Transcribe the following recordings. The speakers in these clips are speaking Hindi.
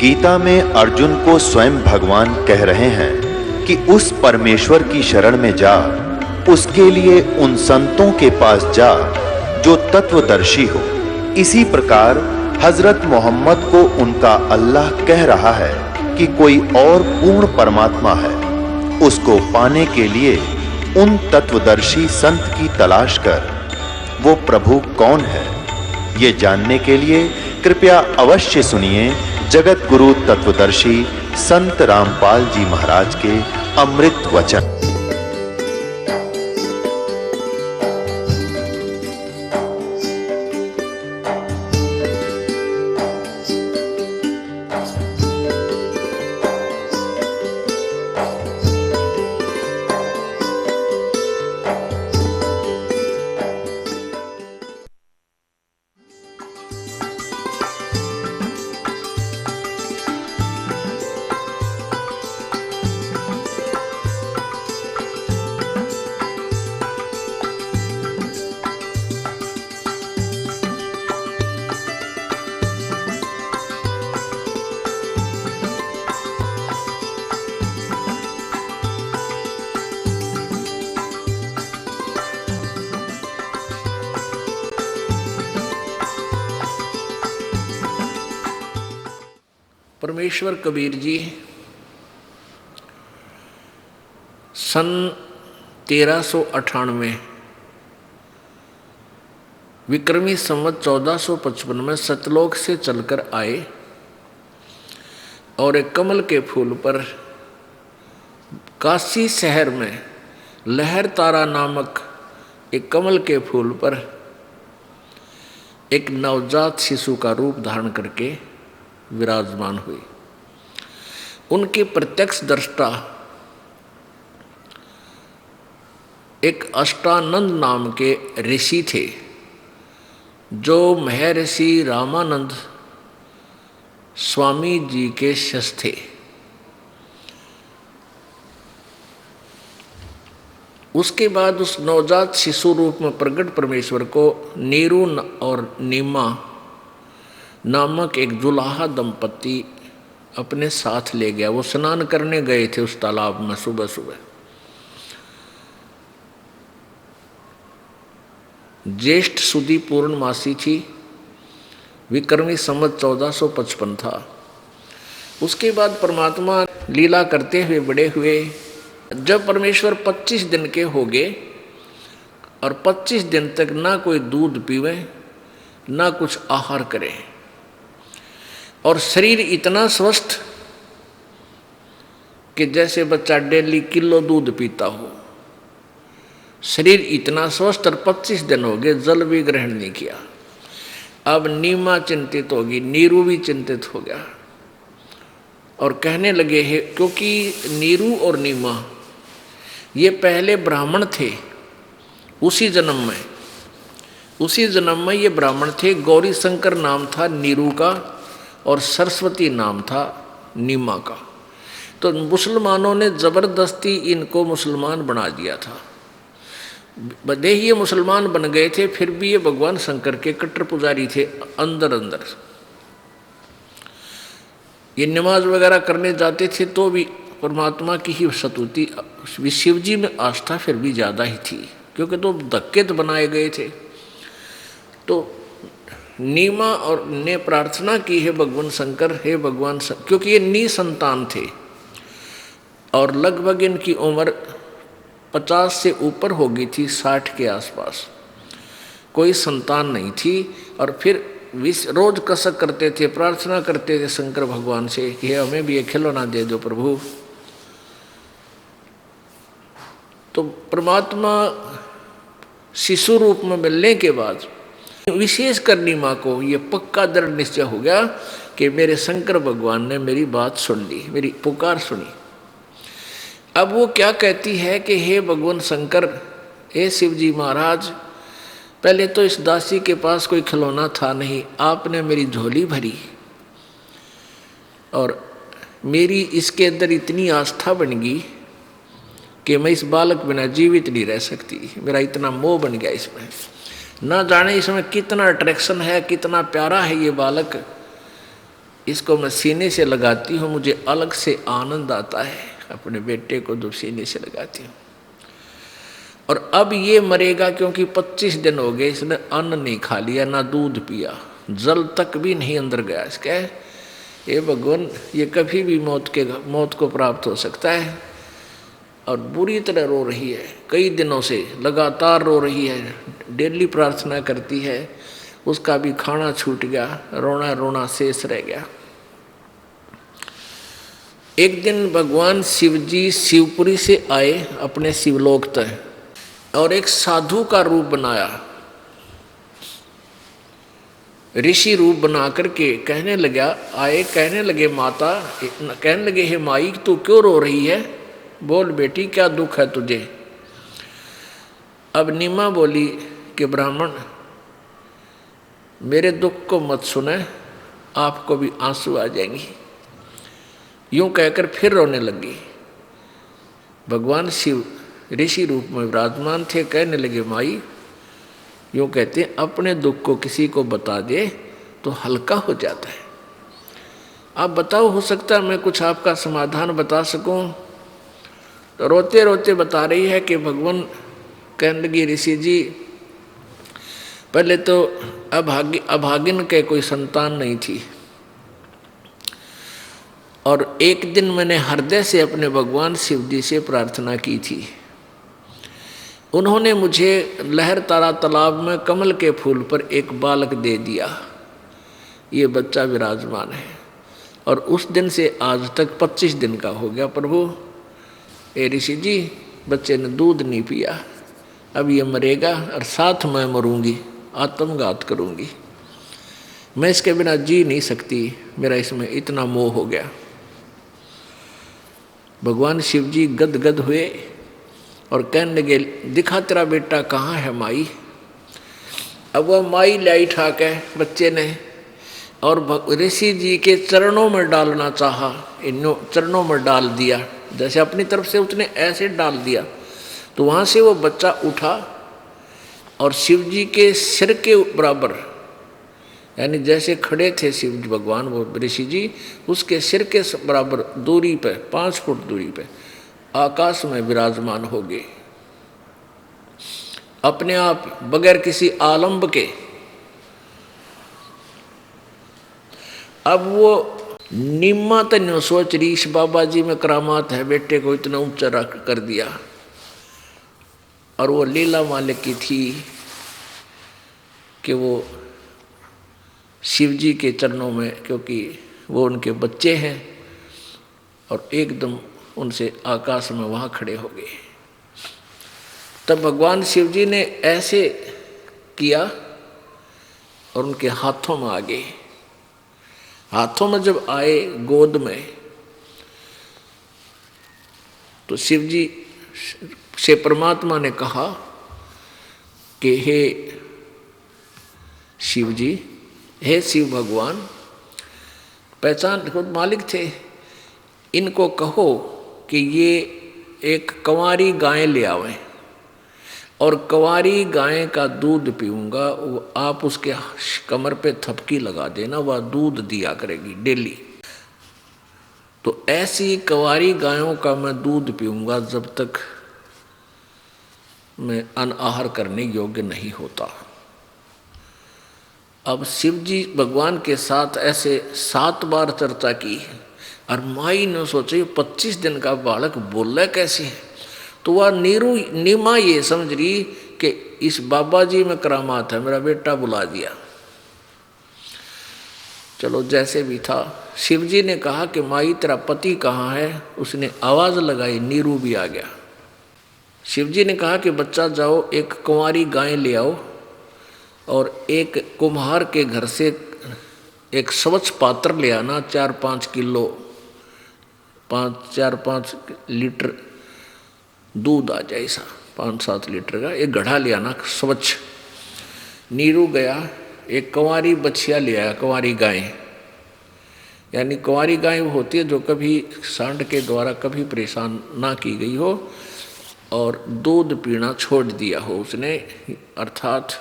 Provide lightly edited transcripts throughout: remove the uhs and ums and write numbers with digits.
गीता में अर्जुन को स्वयं भगवान कह रहे हैं कि उस परमेश्वर की शरण में जा, उसके लिए उन संतों के पास जा जो तत्वदर्शी हो। इसी प्रकार हजरत मोहम्मद को उनका अल्लाह कह रहा है कि कोई और पूर्ण परमात्मा है, उसको पाने के लिए उन तत्वदर्शी संत की तलाश कर। वो प्रभु कौन है, ये जानने के लिए कृपया अवश्य सुनिए जगत गुरु तत्वदर्शी संत रामपाल जी महाराज के अमृत वचन। परमेश्वर कबीर जी सन 1398 विक्रमी संवत 1455 में सतलोक से चलकर आए और एक कमल के फूल पर काशी शहर में लहर तारा नामक एक कमल के फूल पर एक नवजात शिशु का रूप धारण करके विराजमान हुई। उनके प्रत्यक्ष दृष्टा एक अष्टानंद नाम के ऋषि थे जो महर्षि रामानंद स्वामी जी के शिष्य थे। उसके बाद उस नवजात शिशु रूप में प्रकट परमेश्वर को नीरू और नीमा नामक एक जुलाहा दंपति अपने साथ ले गया। वो स्नान करने गए थे उस तालाब में सुबह सुबह। ज्येष्ठ सुदी पूर्णमासी थी, विक्रमी संवत 1455 था। उसके बाद परमात्मा लीला करते हुए बड़े हुए। जब परमेश्वर 25 दिन के हो गए और 25 दिन तक ना कोई दूध पीवे ना कुछ आहार करे और शरीर इतना स्वस्थ कि जैसे बच्चा डेली किलो दूध पीता हो, शरीर इतना स्वस्थ। और 25 दिन हो गए, जल भी ग्रहण नहीं किया। अब नीमा चिंतित होगी, नीरू भी चिंतित हो गया और कहने लगे हैं, क्योंकि नीरू और नीमा ये पहले ब्राह्मण थे। उसी जन्म में ये ब्राह्मण थे। गौरी शंकर नाम था नीरू का और सरस्वती नाम था नीमा का। तो मुसलमानों ने ज़बरदस्ती इनको मुसलमान बना दिया था। भले ही ये मुसलमान बन गए थे, फिर भी ये भगवान शंकर के कट्टर पुजारी थे अंदर अंदर। ये नमाज वगैरह करने जाते थे तो भी परमात्मा की ही सतुति, शिव जी में आस्था फिर भी ज़्यादा ही थी, क्योंकि तो धक्के तो बनाए गए थे। तो नीमा और ने प्रार्थना की, है भगवान शंकर, हे भगवान शंकर, क्योंकि ये निसंतान थे और लगभग इनकी उम्र 50 से ऊपर हो गई थी, 60 के आसपास। कोई संतान नहीं थी और फिर रोज कसक करते थे, प्रार्थना करते थे शंकर भगवान से कि हमें भी एक खिलौना दे दो प्रभु। तो परमात्मा शिशु रूप में मिलने के बाद विशेष कर नीमा को ये पक्का दृढ़ निश्चय हो गया कि मेरे शंकर भगवान ने मेरी बात सुन ली, मेरी पुकार सुनी। अब वो क्या कहती है कि हे भगवान शंकर, हे शिव जी महाराज, पहले तो इस दासी के पास कोई खिलौना था नहीं, आपने मेरी झोली भरी और मेरी इसके अंदर इतनी आस्था बन गई कि मैं इस बालक बिना जीवित नहीं रह सकती। मेरा इतना मोह बन गया इसमें, ना जाने इसमें कितना अट्रैक्शन है, कितना प्यारा है ये बालक। इसको मैं सीने से लगाती हूँ, मुझे अलग से आनंद आता है अपने बेटे को जब सीने से लगाती हूँ। और अब ये मरेगा क्योंकि 25 दिन हो गए इसने अन्न नहीं खा लिया, ना दूध पिया, जल तक भी नहीं अंदर गया इसका। ये भगवान, ये कभी भी मौत को प्राप्त हो सकता है। और बुरी तरह रो रही है, कई दिनों से लगातार रो रही है, डेली प्रार्थना करती है, उसका भी खाना छूट गया, रोना रोना शेष रह गया। एक दिन भगवान शिव जी शिवपुरी से आए अपने शिवलोक तक, और एक साधु का रूप बनाया, ऋषि रूप बना करके कहने लगे माता, कहने लगे हे माई तू क्यों रो रही है, बोल बेटी क्या दुख है तुझे। अब नीमा बोली कि ब्राह्मण मेरे दुख को मत सुने, आपको भी आंसू आ जाएंगी। यूं कहकर फिर रोने लगी। भगवान शिव ऋषि रूप में विराजमान थे, कहने लगे माई, यूं कहते हैं अपने दुख को किसी को बता दे तो हल्का हो जाता है। आप बताओ, हो सकता है मैं कुछ आपका समाधान बता सकूं। तो रोते रोते बता रही है कि भगवान, कहने लगी ऋषि जी, पहले तो अभागिन के कोई संतान नहीं थी, और एक दिन मैंने हृदय से अपने भगवान शिव जी से प्रार्थना की थी। उन्होंने मुझे लहर तारा तालाब में कमल के फूल पर एक बालक दे दिया, ये बच्चा विराजमान है, और उस दिन से आज तक 25 दिन का हो गया प्रभु। ए ऋषि जी, बच्चे ने दूध नहीं पिया, अब ये मरेगा और साथ मैं मरूंगी, आत्मघात करूंगी, मैं इसके बिना जी नहीं सकती, मेरा इसमें इतना मोह हो गया। भगवान शिव जी गदगद हुए और कहने लगे दिखा तेरा बेटा कहाँ है माई। अब वह माई लाई ठाक है बच्चे ने, और ऋषि जी के चरणों में डालना चाहा, इन चरणों में डाल दिया, जैसे अपनी तरफ से उसने ऐसे डाल दिया, तो वहाँ से वो बच्चा उठा और शिव जी के सिर के बराबर, यानी जैसे खड़े थे शिव जी भगवान वो ऋषि जी, उसके सिर के बराबर दूरी पे, 5 फुट दूरी पे आकाश में विराजमान हो गए, अपने आप बगैर किसी आलंब के। अब वो निम्मा तन्यो सोच रही इस बाबा जी में करामात है, बेटे को इतना ऊंचा रख कर दिया। और वो लीला मालिक की थी कि वो शिव जी के चरणों में, क्योंकि वो उनके बच्चे हैं, और एकदम उनसे आकाश में वहाँ खड़े हो गए। तब भगवान शिव जी ने ऐसे किया और उनके हाथों में आ गए। हाथों में जब आए गोद में, तो शिव जी से परमात्मा ने कहा कि हे शिव जी, हे शिव भगवान, पहचान खुद मालिक थे, इनको कहो कि ये एक कंवारी गाय ले आवें, और कंवारी गाय का दूध पीऊँगा, आप उसके कमर पे थपकी लगा देना, वह दूध दिया करेगी डेली। तो ऐसी कंवारी गायों का मैं दूध पीऊँगा जब तक मैं अन्न आहार करने योग्य नहीं होता। अब शिव जी भगवान के साथ ऐसे 7 बार चर्चा की, और माई ने सोचे 25 दिन का बालक बोला कैसे। तो वह नीमा ये समझ रही कि इस बाबा जी में करामात है, मेरा बेटा बुला दिया। चलो जैसे भी था, शिव जी ने कहा कि माई तेरा पति कहाँ है। उसने आवाज़ लगाई, नीरू भी आ गया। शिव जी ने कहा कि बच्चा जाओ एक कुंवारी गाय ले आओ, और एक कुम्हार के घर से एक स्वच्छ पात्र ले आना, 4-5 किलो 4-5 लीटर दूध आ जाए, ऐसा 5-7 लीटर का एक घड़ा ले आना स्वच्छ। नीरू गया, एक कुंवारी बछिया ले आया, कुंवारी गाय, यानी कुंवारी गाय वो होती है जो कभी सांड के द्वारा कभी परेशान ना की गई हो और दूध पीना छोड़ दिया हो उसने, अर्थात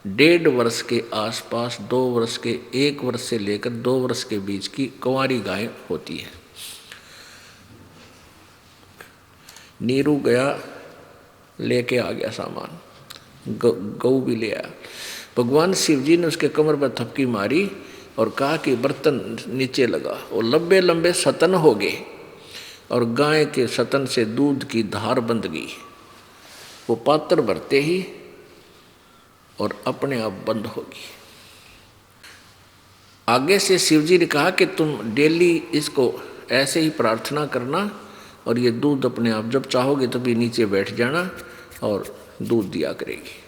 1.5 वर्ष के आसपास, 2 वर्ष के, 1 वर्ष से लेकर 2 वर्ष के बीच की कुंवारी गाय होती है। नीरू गया, लेके आ गया सामान, गऊ भी ले आया। भगवान शिव जी ने उसके कमर पर थपकी मारी और कहा कि बर्तन नीचे लगा। वो लंबे लंबे सतन हो गए और गाय के सतन से दूध की धार बंध गई। वो पात्र भरते ही और अपने आप बंद होगी। आगे से शिव जी ने कहा कि तुम डेली इसको ऐसे ही प्रार्थना करना और ये दूध अपने आप जब चाहोगे तभी नीचे बैठ जाना और दूध दिया करेगी।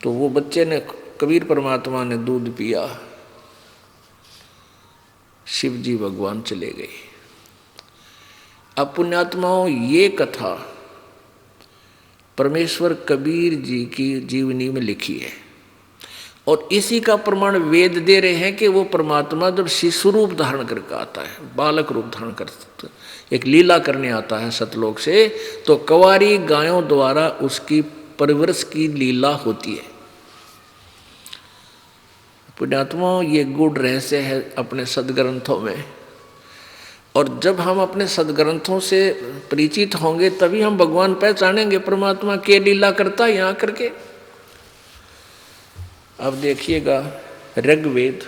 तो वो बच्चे ने, कबीर परमात्मा ने दूध पिया, शिव जी भगवान चले गए। अब पुण्यात्माओं, ये कथा परमेश्वर कबीर जी की जीवनी में लिखी है और इसी का प्रमाण वेद दे रहे हैं कि वो परमात्मा जब शिशु रूप धारण करके आता है, बालक रूप धारण कर एक लीला करने आता है सतलोक से, तो कुंवारी गायों द्वारा उसकी परवरिश की लीला होती है। पुण्यात्माओं, ये गूढ़ रहस्य है अपने सदग्रंथों में, और जब हम अपने सदग्रंथों से परिचित होंगे तभी हम भगवान पहचानेंगे परमात्मा के लीला करता है यहाँ करके। अब देखिएगा ऋग्वेद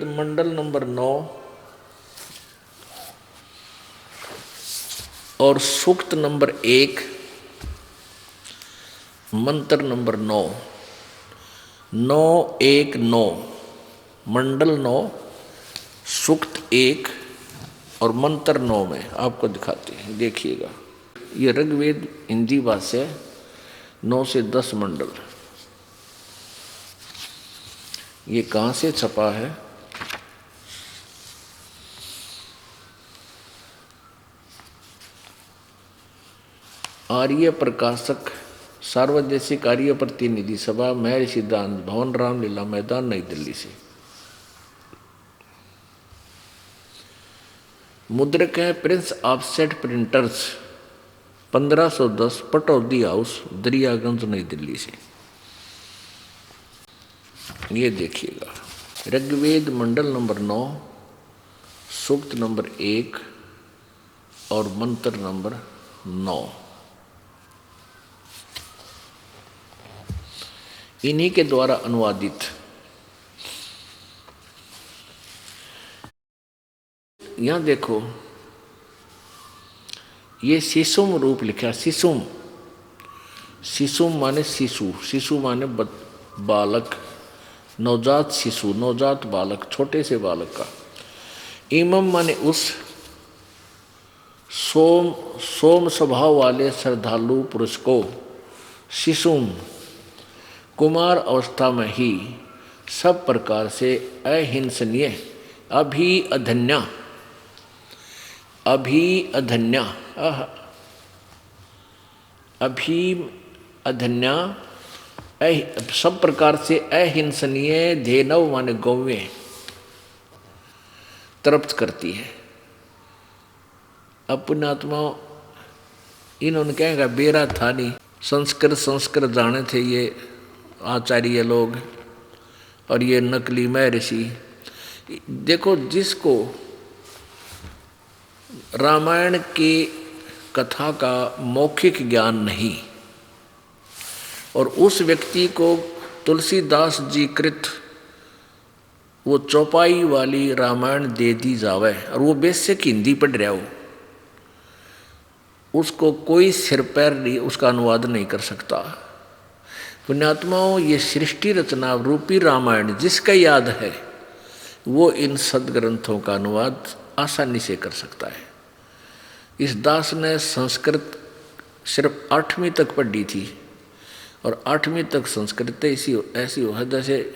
मंडल नंबर 9 और सूक्त नंबर 1, मंत्र नंबर 9, 9:1-9, मंडल 9, सूक्त 1 और मंत्र 9 में आपको दिखाते हैं। देखिएगा, ये ऋग्वेद हिंदी भाषा 9 से 10 मंडल। ये कहाँ से छपा है? आर्य प्रकाशक सार्वदेशिक आर्य प्रतिनिधि सभा, महर्षि सिद्धांत भवन, रामलीला मैदान, नई दिल्ली से। मुद्रक है Prince offset printers, 1510, Pataudi house, Daryaganj, नई दिल्ली से। ये देखिएगा, ऋग्वेद मंडल नंबर 9, सूक्त नंबर 1 और मंत्र नंबर 9, इन्हीं के द्वारा अनुवादित। यहां देखो, ये शिशुम रूप लिखा। शिशुम, शिशुम माने शिशु, शिशु माने बालक, नवजात शिशु, नवजात बालक, छोटे से बालक का। इमम माने उस, सोम स्वभाव वाले श्रद्धालु पुरुष को, शिशुम कुमार अवस्था में ही सब प्रकार से अहिंसनीय, अभिअधन्या, सब प्रकार से अहिंसनीय, धेनव माने गौवें तृप्त करती है। अब पुण्यात्मा, इन्होंने कहेगा बेरा था नहीं, संस्कृत जाने थे ये आचार्य लोग और ये नकली महर्षि। देखो, जिसको रामायण की कथा का मौखिक ज्ञान नहीं और उस व्यक्ति को तुलसीदास जी कृत वो चौपाई वाली रामायण दे दी जावे और वो बेसिक हिंदी पढ़ रहा हो, उसको कोई सिर पैर नहीं, उसका अनुवाद नहीं कर सकता। पुण्यात्माओं, ये सृष्टि रचना रूपी रामायण जिसका याद है वो इन सदग्रंथों का अनुवाद आसानी से कर सकता है। इस दास ने संस्कृत सिर्फ 8वीं तक पढ़ी थी और 8वीं तक संस्कृत ऐसी हो जैसे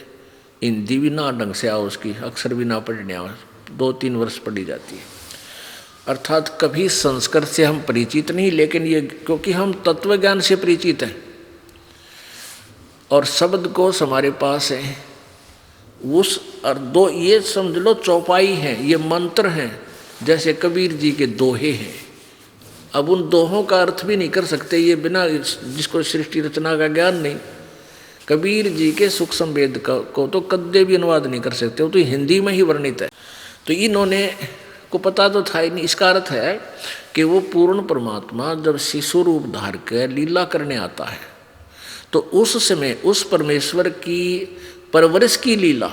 हिंदी भी ना ढंग से आओ, उसकी अक्षर भी ना पढ़ने आओ, 2-3 वर्ष पढ़ी जाती है। अर्थात कभी संस्कृत से हम परिचित नहीं, लेकिन ये क्योंकि हम तत्व ज्ञान से परिचित हैं और शब्द कोश हमारे पास है, उस और दो ये समझ लो चौपाई हैं, ये मंत्र हैं, जैसे कबीर जी के दोहे हैं, अब उन दोहों का अर्थ भी नहीं कर सकते ये बिना जिसको सृष्टि रचना का ज्ञान नहीं। कबीर जी के सुख संवेद को तो कद्दे भी अनुवाद नहीं कर सकते, वो तो हिंदी में ही वर्णित है। तो इन्होंने को पता तो था ही नहीं। इसका अर्थ है कि वो पूर्ण परमात्मा जब शिशु रूप धार कर लीला करने आता है तो उस समय उस परमेश्वर की परवरिश की लीला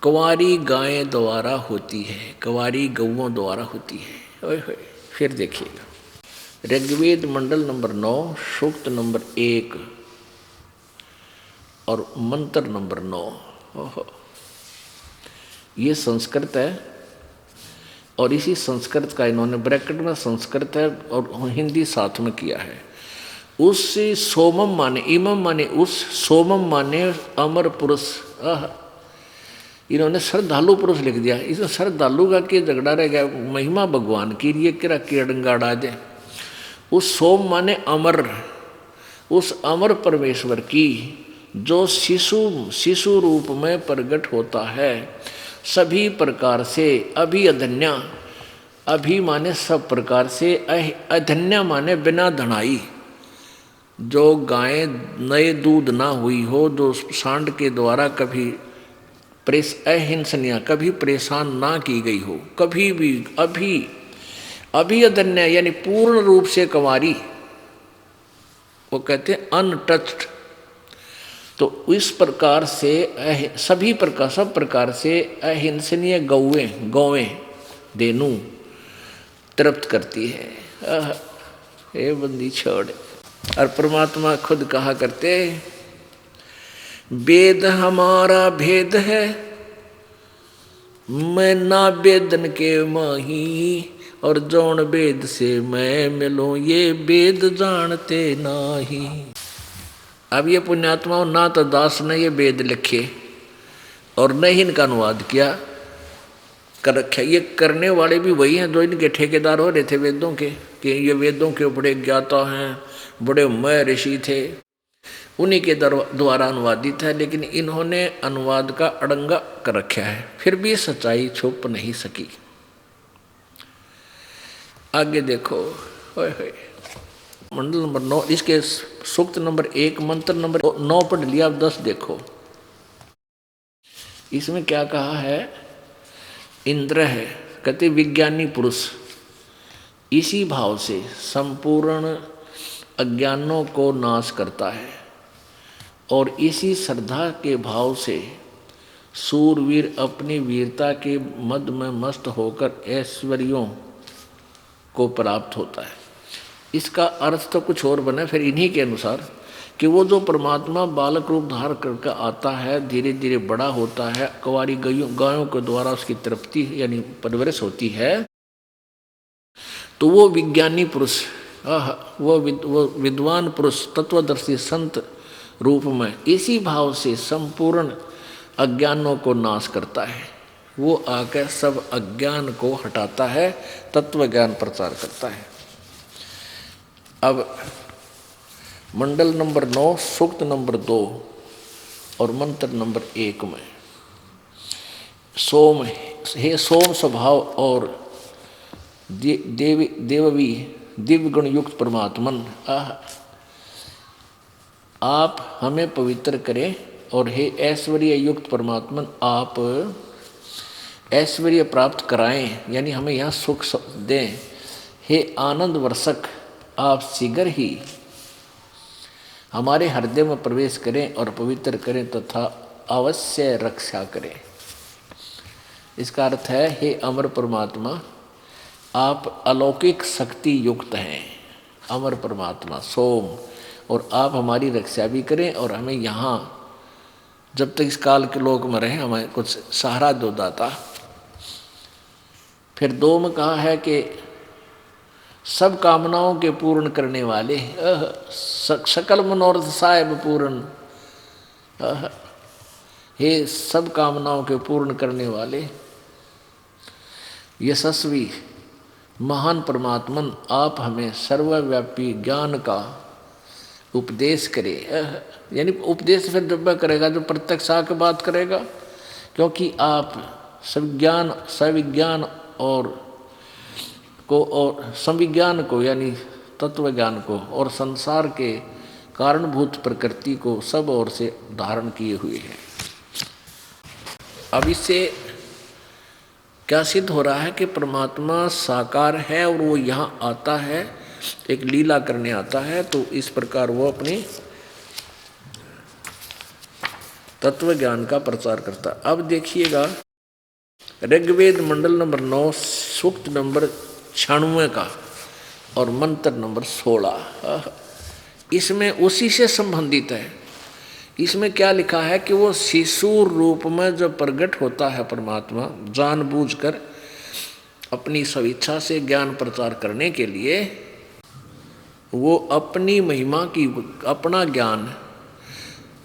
कुंवारी गायें द्वारा होती है, कुंवारी गौओं द्वारा होती है। ओए होए, फिर देखिएगा ऋग्वेद मंडल नंबर 9 सूक्त नंबर 1 और मंत्र नंबर 9। ओहो, ये संस्कृत है और इसी संस्कृत का इन्होंने ब्रैकेट में संस्कृत है और हिंदी साथ में किया है। उस सोमम माने इमम माने उस, सोमम माने अमर पुरुष। इन्होंने श्रद्धालु पुरुष लिख दिया। इसमें श्रद्धालु का क्या झगड़ा रह गया, महिमा भगवान की ये किरा किड़ंगाड़ा दे। उस सोम माने अमर, उस अमर परमेश्वर की जो शिशु रूप में प्रकट होता है सभी प्रकार से। अधन्या, अभी माने सब प्रकार से, अधन्या माने बिना धनाई। जो गाय नए दूध ना हुई हो, जो सांड के द्वारा कभी अहिंसनिया कभी परेशान ना की गई हो, कभी भी अभी अधन्या यानी पूर्ण रूप से कुंवारी, वो कहते हैं अनटच्ड। तो इस प्रकार से सब प्रकार से अहिंसनीय गौवें देनू तृप्त करती है। ये बंदी छोड़। और परमात्मा खुद कहा करते वेद हमारा भेद है, मैं ना वेदन के माही, और जौन वेद से मैं मिलूं ये वेद जानते नाही। अब ये पुण्यात्माओं ना तो दास ने ये वेद लिखे और न ही इनका अनुवाद किया कर रखा। ये करने वाले भी वही हैं जो इनके ठेकेदार हो रहे थे वेदों के, कि ये वेदों के बड़े ज्ञाता हैं, बड़े मय ऋषि थे, उन्हीं के द्वारा अनुवादित है। लेकिन इन्होंने अनुवाद का अड़ंगा कर रखा है, फिर भी सच्चाई छुप नहीं सकी। आगे देखो, होए होए, मंडल नंबर 9 इसके सूक्त नंबर 1 मंत्र नंबर 9 पढ़ लिया। अब 10 देखो इसमें क्या कहा है। इंद्र है, कहते विज्ञानी पुरुष इसी भाव से संपूर्ण अज्ञानों को नाश करता है और इसी श्रद्धा के भाव से सूरवीर अपनी वीरता के मद में मस्त होकर ऐश्वर्यों को प्राप्त होता है। इसका अर्थ तो कुछ और बना फिर इन्हीं के अनुसार कि वो जो परमात्मा बालक रूप धार करके आता है, धीरे धीरे बड़ा होता है, कुंवारी गायों के द्वारा उसकी तृप्ति यानी परवरिश होती है, तो वो विज्ञानी पुरुष, वो विद्वान पुरुष तत्वदर्शी संत रूप में इसी भाव से संपूर्ण अज्ञानों को नाश करता है। वो आकर सब अज्ञान को हटाता है, तत्व ज्ञान प्रचार करता है। अब मंडल नंबर 9 सूक्त नंबर 2 और मंत्र नंबर 1 में सोम, हे सोम स्वभाव और देववी दिव्य गुण युक्त परमात्मन, आप हमें पवित्र करें, और हे ऐश्वर्य युक्त परमात्मन आप ऐश्वर्य प्राप्त कराएं, यानी हमें यहाँ सुख दें। हे आनंद वर्षक आप शीघ्र ही हमारे हृदय में प्रवेश करें और पवित्र करें तथा अवश्य रक्षा करें। इसका अर्थ है, हे अमर परमात्मा आप अलौकिक शक्ति युक्त हैं, अमर परमात्मा सोम, और आप हमारी रक्षा भी करें और हमें यहाँ जब तक इस काल के लोक में रहे हमें कुछ सहारा दो दाता। फिर 2 में कहा है कि सब कामनाओं के पूर्ण करने वाले, सकल मनोरथ साहेब पूर्ण, हे सब कामनाओं के पूर्ण करने वाले यशस्वी महान परमात्मन आप हमें सर्वव्यापी ज्ञान का उपदेश करे। यानी उपदेश फिर जब करेगा जो प्रत्यक्ष आके बात करेगा, क्योंकि आप सविज्ञान और को और संविज्ञान को यानी तत्व ज्ञान को और संसार के कारणभूत प्रकृति को सब ओर से धारण किए हुए है। अब इससे क्या सिद्ध हो रहा है कि परमात्मा साकार है और वो यहाँ आता है, एक लीला करने आता है, तो इस प्रकार वो अपनी तत्व ज्ञान का प्रचार करता। अब देखिएगा ऋग्वेद मंडल नंबर 9 सूक्त नंबर 96 का और मंत्र नंबर 16, इसमें उसी से संबंधित है। इसमें क्या लिखा है कि वो शिशु रूप में जब प्रकट होता है परमात्मा, जानबूझकर अपनी स्वेच्छा से ज्ञान प्रचार करने के लिए, वो अपनी महिमा की अपना ज्ञान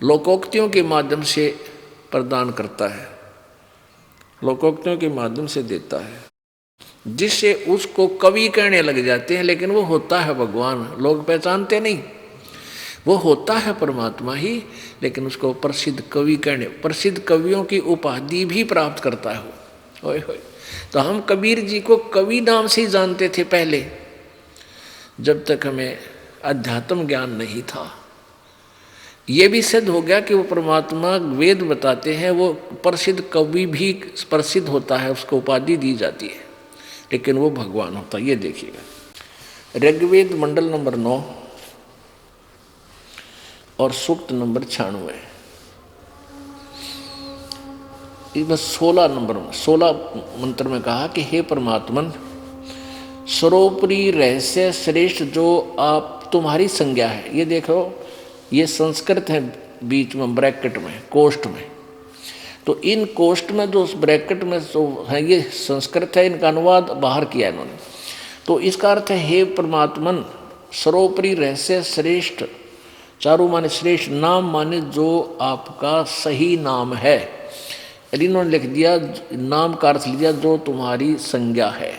लोकोक्तियों के माध्यम से प्रदान करता है, लोकोक्तियों के माध्यम से देता है, जिससे उसको कवि कहने लग जाते हैं। लेकिन वो होता है भगवान, लोग पहचानते नहीं। वो होता है परमात्मा ही, लेकिन उसको प्रसिद्ध कवि कहने, प्रसिद्ध कवियों की उपाधि भी प्राप्त करता है वो। ओए होए, तो हम कबीर जी को कवि नाम से ही जानते थे पहले, जब तक हमें अध्यात्म ज्ञान नहीं था। ये भी सिद्ध हो गया कि वो परमात्मा, वेद बताते हैं, वो प्रसिद्ध कवि भी प्रसिद्ध होता है, उसको उपाधि दी जाती है, लेकिन वो भगवान होता है। ये देखिएगा ऋग्वेद मंडल नंबर 9 और सूक्त नंबर 96, इस बस 16 मंत्र में कहा कि हे परमात्मन, सर्वोपरि रहस्य श्रेष्ठ जो आप तुम्हारी संज्ञा है। ये देखो, ये संस्कृत है बीच में ब्रैकेट में, कोष्ठ में, तो इन कोष्ठ में जो ब्रैकेट में जो है ये संस्कृत है, इनका अनुवाद बाहर किया इन्होंने। तो इसका अर्थ है हे परमात्मन, सर्वोपरि रहस्य श्रेष्ठ, चारों माने श्रेष्ठ, नाम माने जो आपका सही नाम है। इन्होंने लिख दिया, नाम का अर्थ लिया जो तुम्हारी संज्ञा है।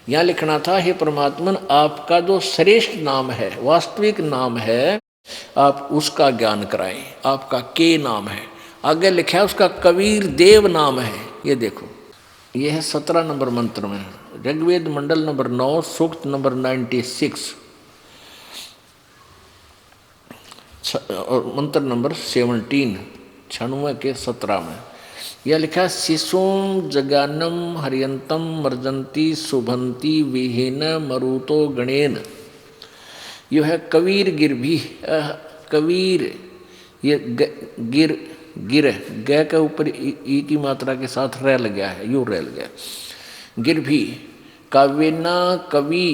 यहाँ लिखना था हे परमात्मन, आपका जो श्रेष्ठ नाम है, वास्तविक नाम है, आप उसका ज्ञान कराएं। आपका के नाम है, आगे लिखा है उसका कबीर देव नाम है। ये देखो, ये है 17 नंबर मंत्र में, ऋग्वेद मंडल नंबर 9 सूक्त नंबर 96 और मंत्र नंबर 17 96 के 17 में यह लिखा है, शिशुम जगानम हरियंतम मर्जंती शुभंती विहीन मरुतो गणेन। यह है कबीर गिर भी, कबीर, ये गिर गिर ग के ऊपर ई की मात्रा के साथ रह लग गया है, यूँ रह लग गया। गिर भी काव्यना कवि,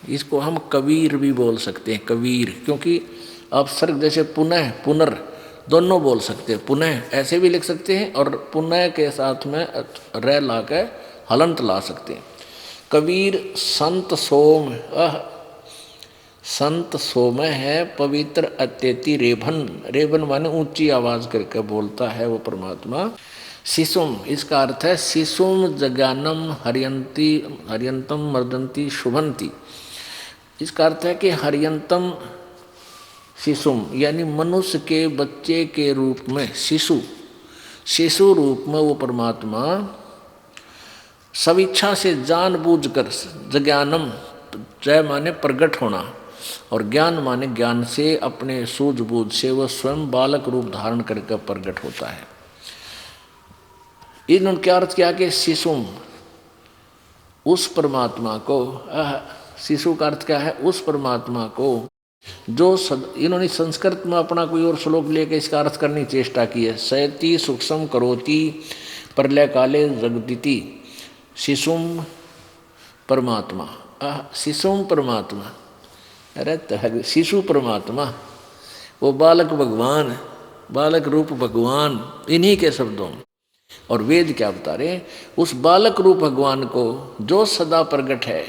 इसको हम कबीर भी बोल सकते हैं, कबीर, क्योंकि आप सर्ग जैसे पुनः पुनर दोनों बोल सकते हैं। पुनः ऐसे भी लिख सकते हैं और पुनः के साथ में रह ला के हलंत ला सकते हैं। कबीर संत सोम, संत सोम है, पवित्र अत्यति रेभन, रेभन माने ऊंची आवाज करके बोलता है वो परमात्मा। शिशुम, इसका अर्थ है शिशुम जगानम हरियंती, हरियंतम मर्दंती शुभंती। इसका अर्थ है कि हरियंतम शिशुम यानी मनुष्य के बच्चे के रूप में, शिशु, शिशु रूप में वो परमात्मा स्वेच्छा से जानबूझकर, जज्ञानम, जय माने प्रगट होना और ज्ञान माने ज्ञान से, अपने सूझबूझ से वह स्वयं बालक रूप धारण करके प्रगट होता है। इन्होंने क्या अर्थ किया कि शिशुम, उस परमात्मा को, शिशु का अर्थ क्या है, उस परमात्मा को जो इन्होंने संस्कृत में अपना कोई और श्लोक लेकर इसका अर्थ करने की चेष्टा की है। शयति सूक्ष्म करोति प्रलय काले जगदिति, शिशुम परमात्मा, शिशुम परमात्मा, अरे शिशु परमात्मा, वो बालक भगवान, बालक रूप भगवान, इन्हीं के शब्दों। और वेद क्या बता रहे, उस बालक रूप भगवान को जो सदा प्रगट है,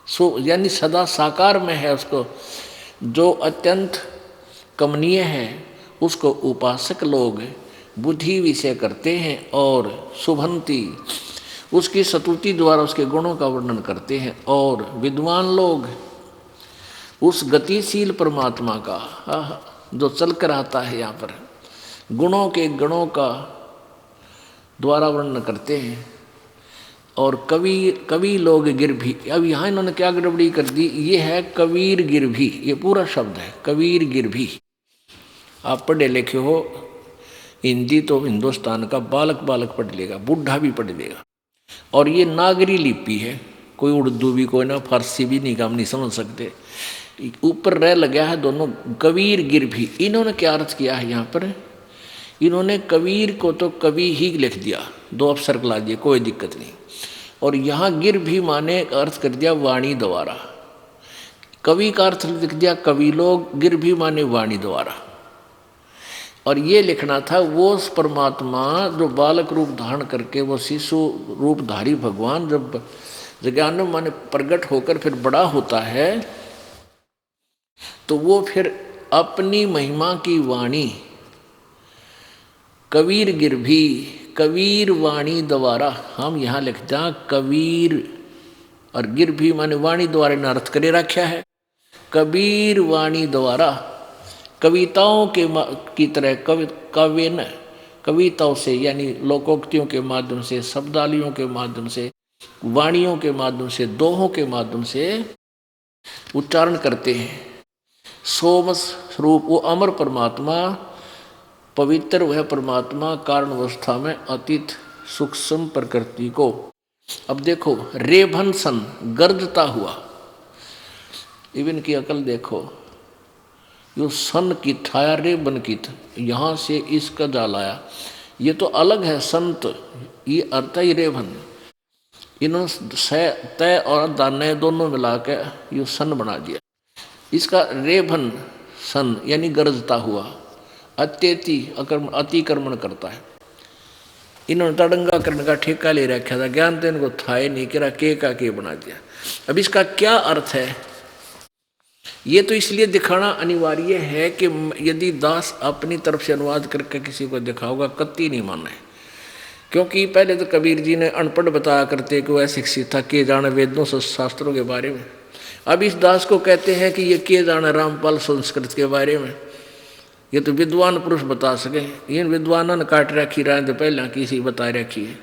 सो यानी सदा साकार में है, उसको जो अत्यंत कमनीय है, उसको उपासक लोग बुद्धि विषय करते हैं और शुभंती, उसकी स्तुति द्वारा उसके गुणों का वर्णन करते हैं। और विद्वान लोग उस गतिशील परमात्मा का, जो चल कर आता है यहाँ पर, गणों का द्वारा वर्णन करते हैं। और कवि लोग गिर भी। अब यहाँ इन्होंने क्या गड़बड़ी कर दी, ये है कबीर गिर भी, ये पूरा शब्द है कबीर गिर भी। आप पढ़े लिखे हो हिंदी तो हिंदुस्तान का बालक बालक पढ़ लेगा, बूढ़ा भी पढ़ लेगा। और ये नागरी लिपि है, कोई उर्दू भी कोई ना फारसी भी नहीं, हम नहीं समझ सकते। ऊपर रह लगा है दोनों, कबीर गिर भी। इन्होंने क्या अर्थ किया है यहाँ पर, इन्होंने कबीर को तो कवि ही लिख दिया, दो अक्षर ला दिए, कोई दिक्कत नहीं। और यहाँ गिर भी माने अर्थ कर दिया वाणी द्वारा, कवि का अर्थ लिख दिया कवि लोग, गिर भी माने वाणी द्वारा। और ये लिखना था वो परमात्मा जो बालक रूप धारण करके वो शिशु रूपधारी भगवान जब ज्ञान माने प्रकट होकर फिर बड़ा होता है, तो वो फिर अपनी महिमा की वाणी कबीर गिर भी, कबीर वाणी द्वारा। हम यहाँ लिखते हैं कबीर और गिर भी माने वाणी द्वारा ने अर्थ करे रखा है। कबीर वाणी द्वारा कविताओं के की तरह काव्य कविताओं से यानी लोकोक्तियों के माध्यम से, शब्दावलियों के माध्यम से, वाणियों के माध्यम से, दोहों के माध्यम से उच्चारण करते हैं। सोम स्वरूप वो अमर परमात्मा, पवित्र वह परमात्मा कारण अवस्था में अतीत सूक्ष्म प्रकृति को। अब देखो रेभन सन गर्जता हुआ, इवन की अकल देखो, यो सन की थाया रेबन की यहाँ से इसका जाल आया, ये तो अलग है संत, ये अर्थ ही रेभन। इन्होंने तय और दाने दोनों मिला के यो सन बना दिया। इसका रेभन सन यानी गरजता हुआ, अत्यति अतिक्रमण करता है। इन्होंने तड़ंगा करने का ठेका ले रखा था, ज्ञान तो इनको था ही नहीं, करा के का के बना दिया। अब इसका क्या अर्थ है, ये तो इसलिए दिखाना अनिवार्य है कि यदि दास अपनी तरफ से अनुवाद करके किसी को दिखाओगा कत्ती नहीं मानना है। क्योंकि पहले तो कबीर जी ने अनपढ़ बताया करते कि वह शिक्षित था, के जाने वेदों शास्त्रों के बारे में। अब इस दास को कहते हैं कि ये के जाने रामपाल संस्कृत के बारे में, ये तो विद्वान पुरुष बता सके। इन विद्वानों ने काट रखी राय तो पहले किसी बता रखी है।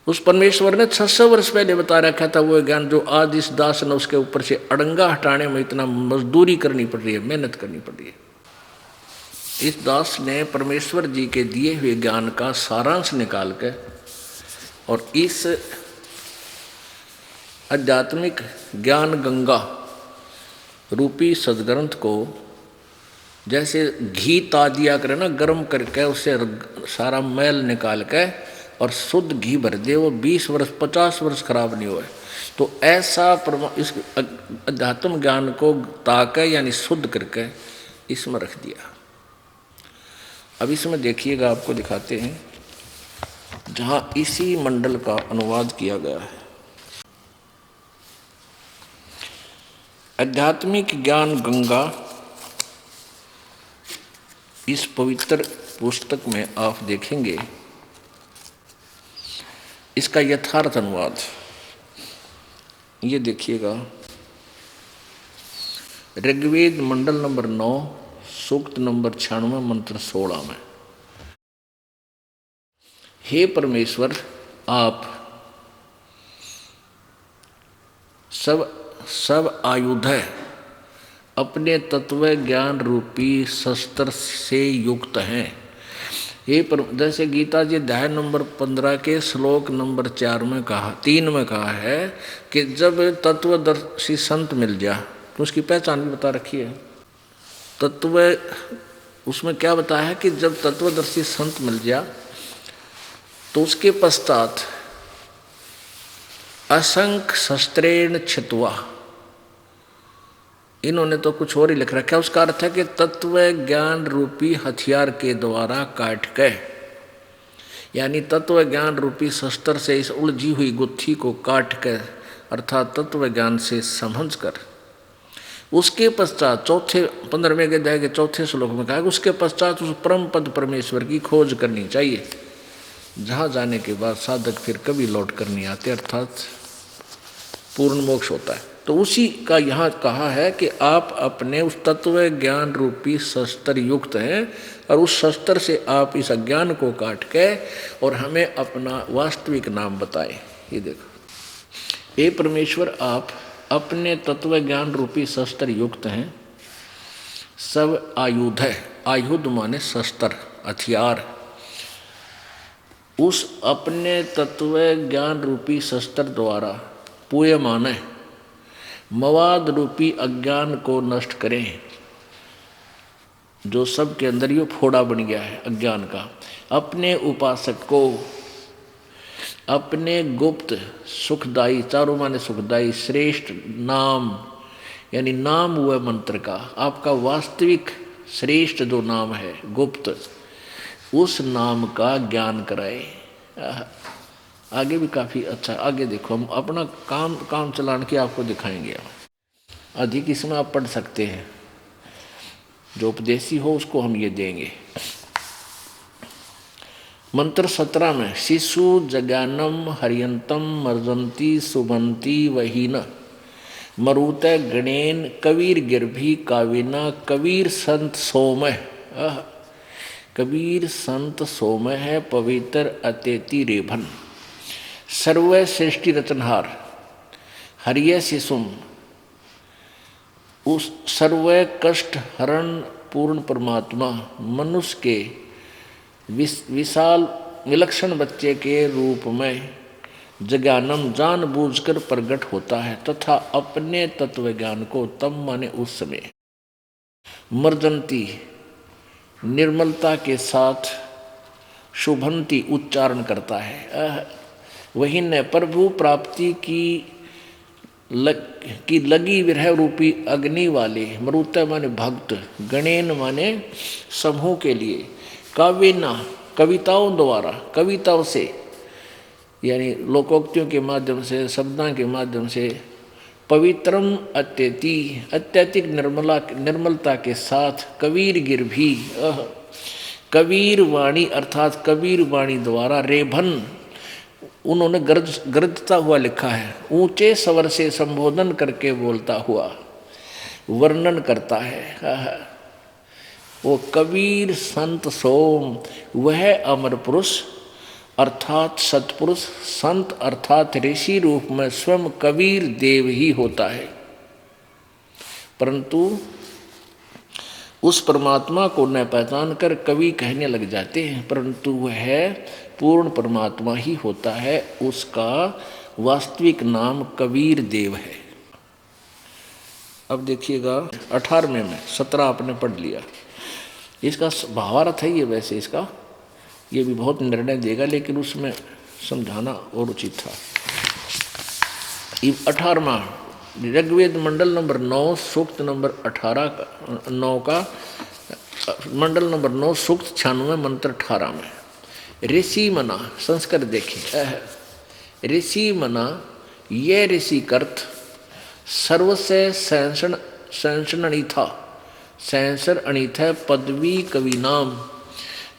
उस परमेश्वर ने 600 वर्ष पहले बता रखा था वो ज्ञान, जो आज इस दास ने उसके ऊपर से अड़ंगा हटाने में इतना मजदूरी करनी पड़ रही है, मेहनत करनी पड़ रही है। इस दास ने परमेश्वर जी के दिए हुए ज्ञान का सारांश निकाल के और इस आध्यात्मिक ज्ञान गंगा रूपी सदग्रंथ को जैसे घी ता दिया करे ना, गर्म करके उससे सारा मैल निकाल के और शुद्ध घी भर दे, वो 20 वर्ष 50 वर्ष खराब नहीं हुआ। तो ऐसा इस अध्यात्म ज्ञान को ताके यानी शुद्ध करके इसमें रख दिया। अब इसमें देखिएगा, आपको दिखाते हैं जहाँ इसी मंडल का अनुवाद किया गया है। आध्यात्मिक ज्ञान गंगा, इस पवित्र पुस्तक में आप देखेंगे इसका यथार्थ अनुवाद। ये देखिएगा, ऋग्वेद मंडल नंबर 9 सूक्त नंबर 96 मंत्र 16 में, हे परमेश्वर आप सब आयुध अपने तत्व ज्ञान रूपी शस्त्र से युक्त हैं। ये जैसे गीता जी अध्याय नंबर 15 के श्लोक नंबर 3 में कहा है कि जब तत्वदर्शी संत मिल जाए तो उसकी पहचान भी बता रखी है। तत्व उसमें क्या बताया है कि जब तत्वदर्शी संत मिल जाए तो उसके पश्चात असंख्य शस्त्रेण छित्वा, इन्होंने तो कुछ और ही लिख रखा है। उसका अर्थ है कि तत्व ज्ञान रूपी हथियार के द्वारा काट के, यानी तत्व ज्ञान रूपी शस्त्र से इस उलझी हुई गुत्थी को काट के, अर्थात तत्व ज्ञान से समझ कर उसके पश्चात 15वें अध्याय के 4 श्लोक में कहा कि उसके पश्चात उस परम पद परमेश्वर की खोज करनी चाहिए, जहाँ जाने के बाद साधक फिर कभी लौट कर नहीं आते, अर्थात पूर्ण मोक्ष होता है। तो उसी का यहाँ कहा है कि आप अपने उस तत्व ज्ञान रूपी शस्त्र युक्त हैं और उस शस्त्र से आप इस अज्ञान को काट के और हमें अपना वास्तविक नाम बताएं। ये देखो, हे परमेश्वर आप अपने तत्व ज्ञान रूपी शस्त्र युक्त हैं, सब आयुध है, आयुध माने शस्त्र हथियार, उस अपने तत्व ज्ञान रूपी शस्त्र द्वारा पूय माने मवाद रूपी अज्ञान को नष्ट करें, जो सब के अंदर ये फोड़ा बन गया है अज्ञान का। अपने उपासक को अपने गुप्त सुखदायी, चारों माने सुखदायी श्रेष्ठ नाम, यानी नाम हुआ मंत्र का, आपका वास्तविक श्रेष्ठ जो नाम है गुप्त, उस नाम का ज्ञान कराए। आगे भी काफ़ी अच्छा, आगे देखो हम अपना काम चलान के आपको दिखाएंगे। अधिक इसमें आप पढ़ सकते हैं, जो उपदेशी हो उसको हम ये देंगे। मंत्र 17 में शिशु जगानम हरियंतम मर्जंती सुबंती वहीन मरुत गणेन कबीर गिरभी काविना कबीर संत सोमय, कबीर संत सोमय है पवित्र अतेति रेभन, सर्व सृष्टि रचनहार हरिय शिशुम, उस सर्व कष्ट हरण पूर्ण परमात्मा मनुष्य के विशाल विलक्षण बच्चे के रूप में जज्ञानम जानबूझकर प्रकट होता है तथा अपने तत्व ज्ञान को तम माने उस समय मर्जंती निर्मलता के साथ शुभंती उच्चारण करता है, वही न प्रभु प्राप्ति की लगी विरह रूपी अग्नि वाले मरुत माने भक्त, गणेन माने समूह के लिए, काव्यना कविताओं द्वारा, कविताओं से यानी लोकोक्तियों के माध्यम से, शब्दों के माध्यम से, पवित्रम अत्यधिक निर्मलता के साथ कबीर गिरभी, कबीर वाणी अर्थात कबीर वाणी द्वारा रेभन, उन्होंने गरजता हुआ लिखा है, ऊंचे स्वर से संबोधन करके बोलता हुआ वर्णन करता है। वो कबीर संत सोम, वह अमर पुरुष अर्थात सतपुरुष, संत अर्थात ऋषि रूप में स्वयं कबीर देव ही होता है, परंतु उस परमात्मा को न पहचान कर कवि कहने लग जाते हैं, परंतु वह पूर्ण परमात्मा ही होता है, उसका वास्तविक नाम कबीर देव है। अब देखिएगा 18वें में 17 आपने पढ़ लिया, इसका भावार्थ है ये, वैसे इसका ये भी बहुत निर्णय देगा, लेकिन उसमें समझाना और उचित था। 18वां ऋग्वेद मंडल नंबर 9 सूक्त नंबर 18 का 9 का मंडल नंबर 9 सूक्त 96 मंत्र 18 में ऋषि मना, संस्कृत देखिए, ऋषि मना ये ऋषि कर्त सर्वसे सैंसणिथा सैंसर अणिथ पदवी कवि नाम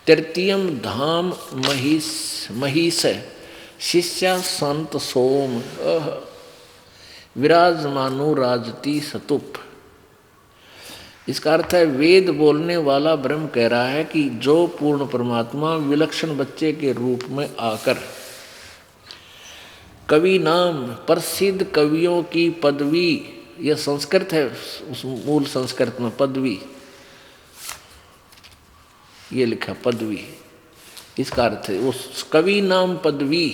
तृतीयम धाम महिष शिष्या संत सोम विराजमानु राजती सतुप। इसका अर्थ है वेद बोलने वाला ब्रह्म कह रहा है कि जो पूर्ण परमात्मा विलक्षण बच्चे के रूप में आकर कवि नाम प्रसिद्ध कवियों की पदवी, यह संस्कृत है, उस मूल संस्कृत में पदवी ये लिखा पदवी, इसका अर्थ है उस कवि नाम पदवी,